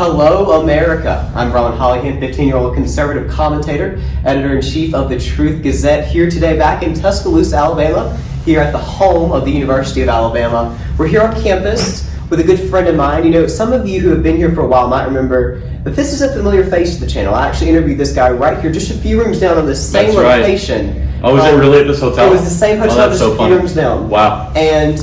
Hello, America. I'm Brilyn Hollyhand, 15-year-old conservative commentator, editor-in-chief of the Truth Gazette, here today back in Tuscaloosa, Alabama, here at the home of the University of Alabama. We're here on campus with a good friend of mine. You know, some of you who have been here for a while might remember that this is a familiar face to the channel. I actually interviewed this guy right here, just a few rooms down on the same location. Right. Oh, was it really at this hotel? It was the same hotel, just a few rooms down. Wow. And,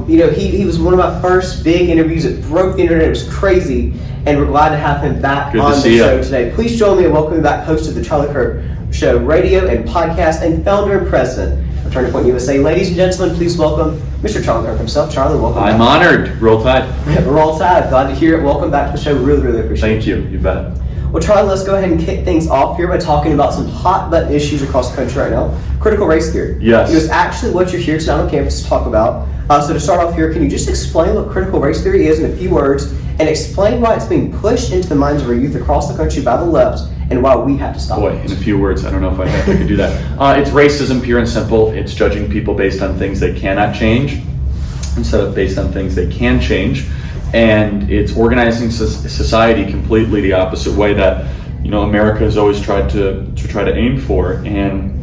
you know, he was one of my first big interviews. It broke the internet. It was crazy. And we're glad to have him back on the show today. Please join me in welcoming back host of the Charlie Kirk Show radio and podcast and founder and president of Turning Point USA. Ladies and gentlemen, please welcome Mr. Charlie Kirk himself. Charlie, welcome back. I'm honored. Roll Tide. Roll Tide. Glad to hear it. Welcome back to the show. We really appreciate it. Thank you. You bet. Well, Charlie, let's go ahead and kick things off here by talking about some hot button issues across the country right now. Critical race theory. Yes. It was actually what you're here tonight on campus to talk about. So to start off here, can you just explain what critical race theory is in a few words and explain why it's being pushed into the minds of our youth across the country by the left and why we have to stop it? In a few words, I don't know if I could do that. It's racism, pure and simple. It's judging people based on things they cannot change instead of based on things they can change. And it's organizing society completely the opposite way that, you know, America has always tried to aim for. And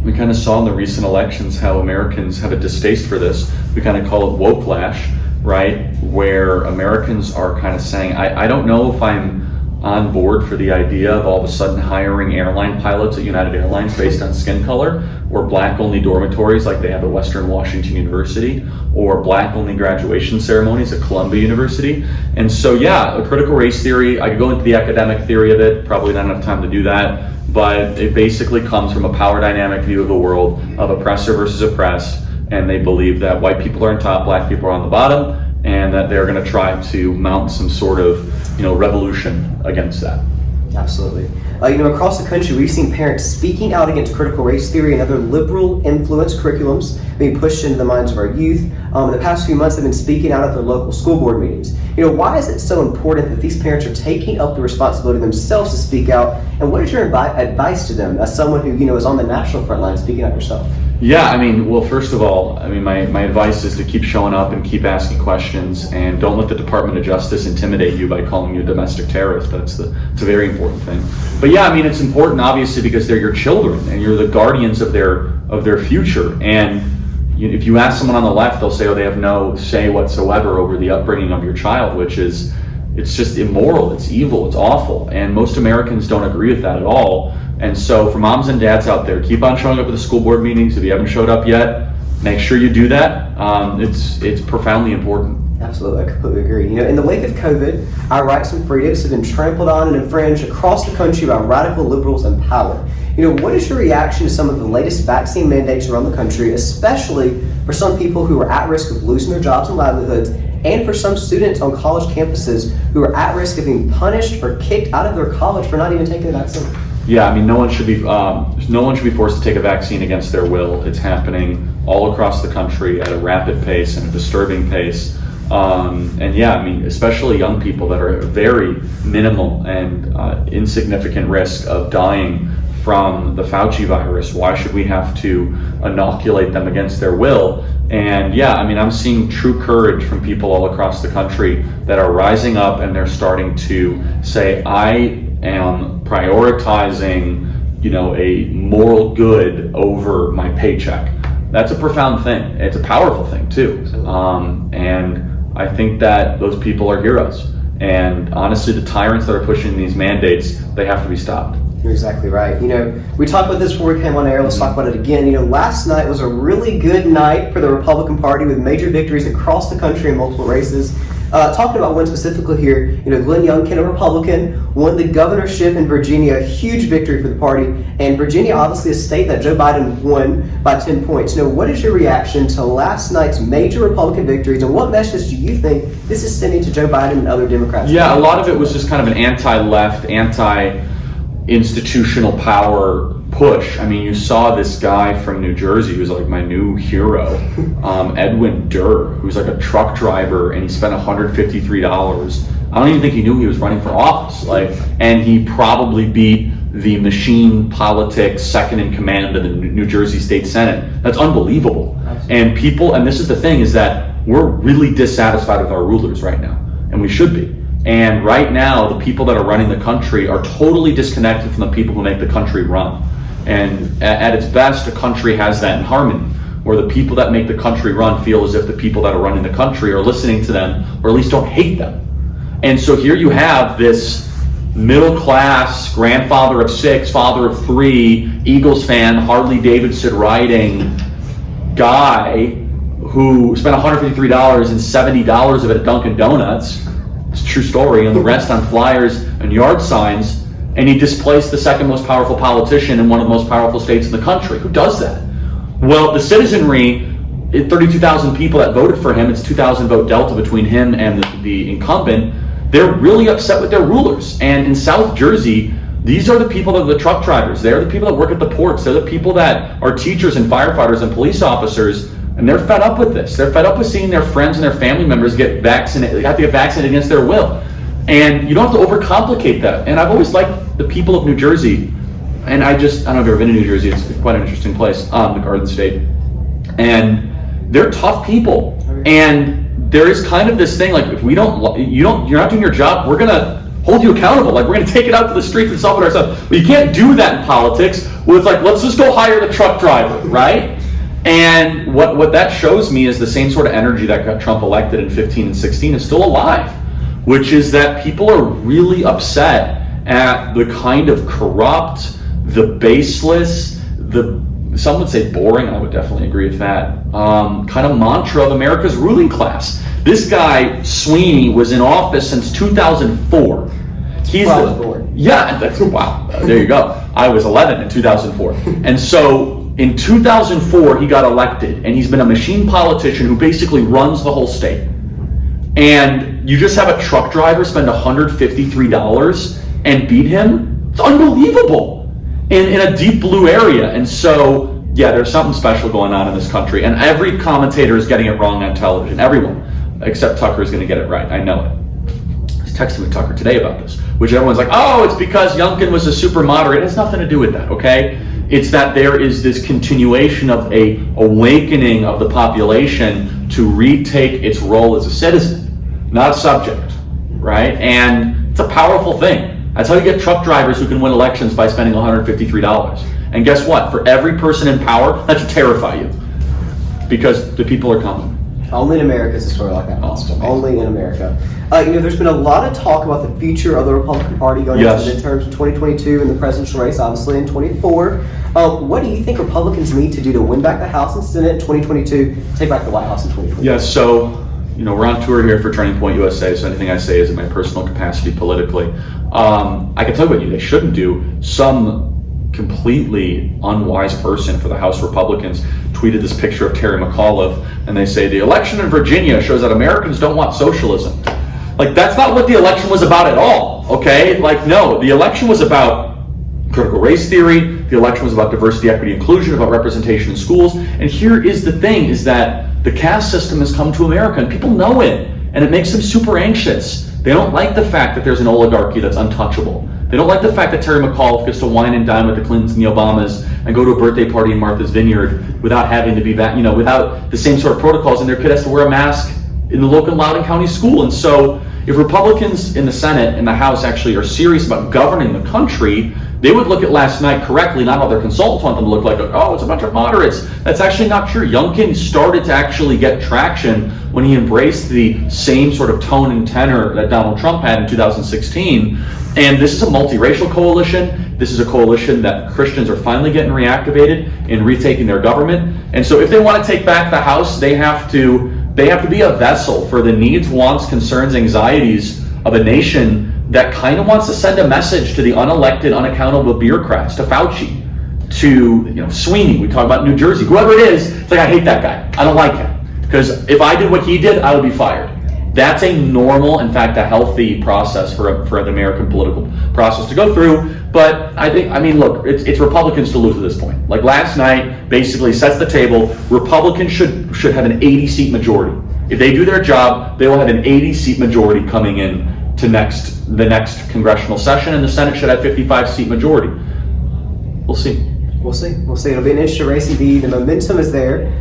we kind of saw in the recent elections how Americans have a distaste for this. We kind of call it woke-lash, right? Where Americans are kind of saying, I don't know if I'm on board for the idea of all of a sudden hiring airline pilots at United Airlines based on skin color, or black-only dormitories like they have at Western Washington University, or black-only graduation ceremonies at Columbia University. And so, yeah, a critical race theory, I could go into the academic theory of it, probably not enough time to do that, but it basically comes from a power dynamic view of the world of oppressor versus oppressed, and they believe that white people are on top, black people are on the bottom, and that they're going to try to mount some sort of, you know, revolution against that. Absolutely. You know, across the country, we've seen parents speaking out against critical race theory and other liberal influenced curriculums being pushed into the minds of our youth. In the past few months, they've been speaking out at their local school board meetings. You know, why is it so important that these parents are taking up the responsibility themselves to speak out? And what is your advice to them as someone who, you know, is on the national front line speaking out yourself? Yeah, I mean, well, first of all, I mean, my advice is to keep showing up and keep asking questions, and don't let the Department of Justice intimidate you by calling you a domestic terrorist. It's a very important thing. But yeah, I mean, it's important obviously because they're your children and you're the guardians of their future. And if you ask someone on the left, they'll say, oh, they have no say whatsoever over the upbringing of your child, which is, it's just immoral, it's evil, it's awful. And most Americans don't agree with that at all. And so for moms and dads out there, keep on showing up at the school board meetings. If you haven't showed up yet, make sure you do that. It's profoundly important. Absolutely, I completely agree. You know, in the wake of COVID, our rights and freedoms have been trampled on and infringed across the country by radical liberals in power. You know, what is your reaction to some of the latest vaccine mandates around the country, especially for some people who are at risk of losing their jobs and livelihoods, and for some students on college campuses who are at risk of being punished or kicked out of their college for not even taking the vaccine? Yeah, I mean, no one should be forced to take a vaccine against their will. It's happening all across the country at a rapid pace and a disturbing pace. And yeah, I mean, especially young people that are at very minimal and insignificant risk of dying from the Fauci virus. Why should we have to inoculate them against their will? And yeah, I mean, I'm seeing true courage from people all across the country that are rising up and they're starting to say, I am prioritizing, you know, a moral good over my paycheck. That's a profound thing. It's a powerful thing too. And I think that those people are heroes. And honestly, the tyrants that are pushing these mandates, they have to be stopped. You're exactly right. You know, we talked about this before we came on air. Let's talk about it again. You know, last night was a really good night for the Republican Party with major victories across the country in multiple races. Talking about one specifically here, you know, Glenn Youngkin, a Republican, won the governorship in Virginia, a huge victory for the party. And Virginia, obviously a state that Joe Biden won by 10 points. You know, what is your reaction to last night's major Republican victories, and what message do you think this is sending to Joe Biden and other Democrats? Yeah, a lot of it was just kind of an anti-left, anti-institutional power push. I mean, you saw this guy from New Jersey who's like my new hero, Edwin Durr, who's like a truck driver, and he spent $153. I don't even think he knew he was running for office. And he probably beat the machine politics second in command of the New Jersey State Senate. That's unbelievable. And people, and this is the thing, is that we're really dissatisfied with our rulers right now, and we should be. And right now, the people that are running the country are totally disconnected from the people who make the country run. And at its best, a country has that in harmony, where the people that make the country run feel as if the people that are running the country are listening to them, or at least don't hate them. And so here you have this middle class, grandfather of 6, father of 3, Eagles fan, Harley Davidson riding guy who spent $153 and $70 of it at Dunkin' Donuts. It's a true story, and the rest on flyers and yard signs, and he displaced the second most powerful politician in one of the most powerful states in the country. Who does that? Well, the citizenry, 32,000 people that voted for him, it's 2,000 vote delta between him and the incumbent, they're really upset with their rulers. And in South Jersey, these are the people that are the truck drivers. They're the people that work at the ports. They're the people that are teachers and firefighters and police officers. And they're fed up with this. They're fed up with seeing their friends and their family members get vaccinated, have to get vaccinated against their will. And you don't have to overcomplicate that. And I've always liked the people of New Jersey. And I don't know if you've ever been to New Jersey. It's quite an interesting place, the Garden State. And they're tough people. And there is kind of this thing, like, if you're not doing your job, we're gonna hold you accountable. Like, we're gonna take it out to the streets and solve it ourselves. But you can't do that in politics, where it's like, let's just go hire the truck driver, right? And what that shows me is the same sort of energy that got Trump elected in 15 and 16 is still alive, which is that people are really upset at the kind of corrupt, the baseless, some would say boring, I would definitely agree with that, kind of mantra of America's ruling class. This guy, Sweeney, was in office since 2004. I was born. Yeah, wow, there you go. I was 11 in 2004. And so in 2004, he got elected, and he's been a machine politician who basically runs the whole state. And you just have a truck driver spend $153 and beat him? It's unbelievable. In a deep blue area. And so, yeah, there's something special going on in this country. And every commentator is getting it wrong on television. Everyone. Except Tucker is going to get it right. I know it. I was texting with Tucker today about this, which everyone's like, oh, it's because Youngkin was a super moderate. It has nothing to do with that, okay? It's that there is this continuation of a awakening of the population to retake its role as a citizen, not a subject, right? And it's a powerful thing. That's how you get truck drivers who can win elections, by spending $153. And guess what? For every person in power, that should terrify you, because the people are coming. Only in America is a story like that possible. Only in America. There's been a lot of talk about the future of the Republican Party going into the midterms in 2022 and the presidential race, obviously, in 24. What do you think Republicans need to do to win back the House and Senate in 2022, take back the White House in 2022? Yeah, so, we're on tour here for Turning Point USA, so anything I say is in my personal capacity politically. I can tell you what they shouldn't do. Some completely unwise person for the House Republicans tweeted this picture of Terry McAuliffe, and they say the election in Virginia shows that Americans don't want socialism. Like, that's not what the election was about at all, okay? Like, no, the election was about critical race theory, the election was about diversity, equity, inclusion, about representation in schools, and here is the thing, is that the caste system has come to America, and people know it, and it makes them super anxious. They don't like the fact that there's an oligarchy that's untouchable. They don't like the fact that Terry McAuliffe gets to wine and dine with the Clintons and the Obamas and go to a birthday party in Martha's Vineyard without having to be without the same sort of protocols, and their kid has to wear a mask in the local Loudoun County school. And so if Republicans in the Senate and the House actually are serious about governing the country, they would look at last night correctly, not all their consultants want them to look like, oh, it's a bunch of moderates. That's actually not true. Youngkin started to actually get traction when he embraced the same sort of tone and tenor that Donald Trump had in 2016. And this is a multiracial coalition. This is a coalition that Christians are finally getting reactivated in retaking their government. And so if they want to take back the House, they have to be a vessel for the needs, wants, concerns, anxieties of a nation that kind of wants to send a message to the unelected, unaccountable bureaucrats, to Fauci, to Sweeney. We talk about New Jersey, whoever it is. It's like, I hate that guy. I don't like him, because if I did what he did, I would be fired. That's a normal, in fact, a healthy process for an American political process to go through. But look, it's Republicans to lose at this point. Like last night, basically sets the table. Republicans should have an 80-seat majority. If they do their job, they will have an 80-seat majority coming in to the next congressional session, and the Senate should have 55-seat majority. We'll see. We'll see. We'll see. It'll be an interesting race indeed. The momentum is there.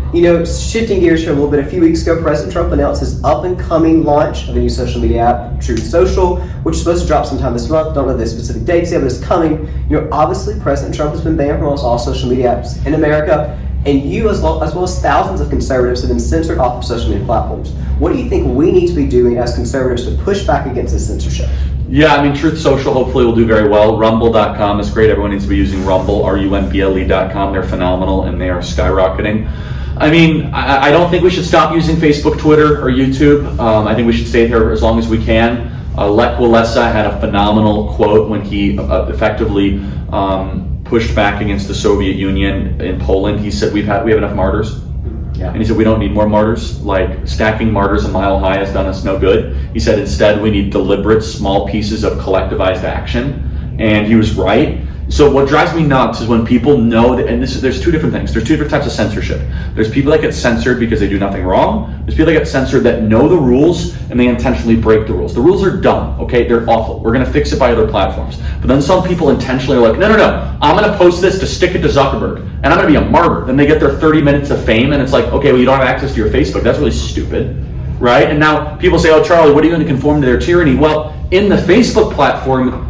Shifting gears here a little bit, a few weeks ago, President Trump announced his up-and-coming launch of a new social media app, Truth Social, which is supposed to drop sometime this month. Don't know the specific dates yet, but it's coming. Obviously, President Trump has been banned from almost all social media apps in America, and you, as well as thousands of conservatives, have been censored off of social media platforms. What do you think we need to be doing as conservatives to push back against this censorship? Yeah, Truth Social hopefully will do very well. Rumble.com is great. Everyone needs to be using Rumble, RUMBLE.com. They're phenomenal and they are skyrocketing. I don't think we should stop using Facebook, Twitter, or YouTube. I think we should stay here as long as we can. Lech Walesa had a phenomenal quote when he effectively pushed back against the Soviet Union in Poland. He said, we have enough martyrs. Yeah. And he said, we don't need more martyrs. Like, stacking martyrs a mile high has done us no good. He said, instead, we need deliberate small pieces of collectivized action. And he was right. So what drives me nuts is when people know that, and there's two different things. There's two different types of censorship. There's people that get censored because they do nothing wrong. There's people that get censored that know the rules and they intentionally break the rules. The rules are dumb, okay? They're awful. We're gonna fix it by other platforms. But then some people intentionally are like, no, I'm gonna post this to stick it to Zuckerberg and I'm gonna be a martyr. Then they get their 30 minutes of fame and it's like, okay, well, you don't have access to your Facebook. That's really stupid, right? And now people say, oh, Charlie, what are you gonna conform to their tyranny? Well, in the Facebook platform,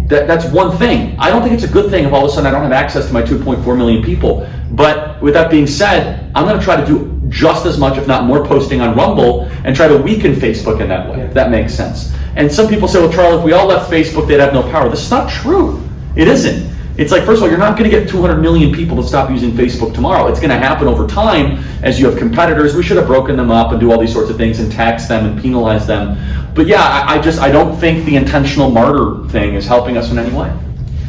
that's one thing. I don't think it's a good thing if all of a sudden I don't have access to my 2.4 million people. But with that being said, I'm going to try to do just as much, if not more, posting on Rumble and try to weaken Facebook in that way, if that makes sense. And some people say, well, Charlie, if we all left Facebook, they'd have no power. This is not true. It isn't. It's like, first of all, you're not going to get 200 million people to stop using Facebook tomorrow. It's going to happen over time as you have competitors. We should have broken them up and do all these sorts of things and tax them and penalize them. But yeah, I don't think the intentional martyr thing is helping us in any way.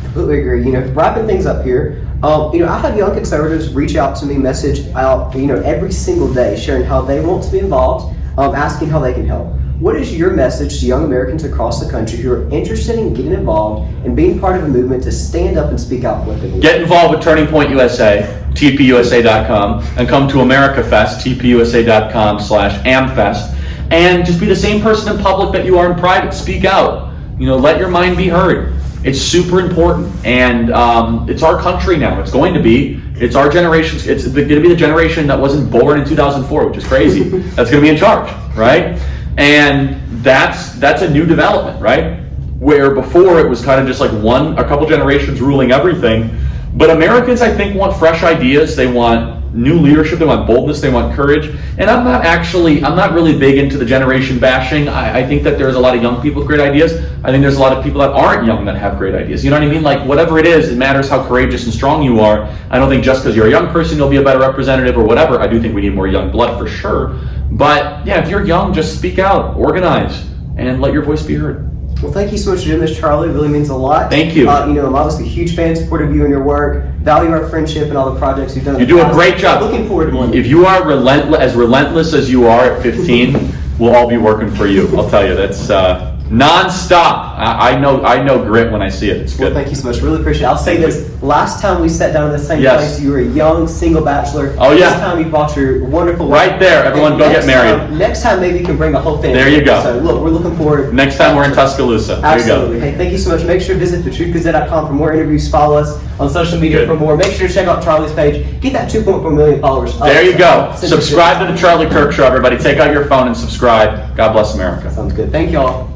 Completely agree. Wrapping things up here, I have young conservatives reach out to me, message out, every single day, sharing how they want to be involved, asking how they can help. What is your message to young Americans across the country who are interested in getting involved and being part of a movement to stand up and speak out politically? Get involved with Turning Point USA, tpusa.com, and come to America Fest, tpusa.com/amfest, and just be the same person in public that you are in private. Speak out. Let your mind be heard. It's super important, and it's our country now. It's going to be. It's our generation. It's going to be the generation that wasn't born in 2004, which is crazy. That's going to be in charge, right? And that's a new development, right? Where before it was kind of just like a couple generations ruling everything. But Americans, I think, want fresh ideas. They want new leadership. They want boldness. They want courage. And I'm not really big into the generation bashing. I think that there's a lot of young people with great ideas. I think there's a lot of people that aren't young that have great ideas. You know what I mean? Like, whatever it is, it matters how courageous and strong you are. I don't think just because you're a young person, you'll be a better representative or whatever. I do think we need more young blood for sure. But yeah, if you're young, just speak out, organize, and let your voice be heard. Well, thank you so much for doing this, Charlie. It really means a lot. Thank you. I'm obviously a huge fan, supportive of you and your work, value our friendship and all the projects you've done. You do a great job. Looking forward to one. If you are relentless as you are at 15, we'll all be working for you. I'll tell you, that's non-stop. I know grit when I see it. It's good. Well, thank you so much. Really appreciate it. I'll say this. Last time we sat down in the same place, you were a young single bachelor. Oh, yeah. This time you brought your wonderful wife. Right there. Everyone go get married. Next time maybe you can bring the whole family. There you go. So look, we're looking forward. Next time we're in Tuscaloosa. Absolutely. There you go. Hey, thank you so much. Make sure to visit thetruthgazette.com for more interviews. Follow us on social media for more. Make sure to check out Charlie's page. Get that 2.4 million followers. There you go. Subscribe to the Charlie Kirk Show, everybody. Take out your phone and subscribe. God bless America. Sounds good. Thank you all.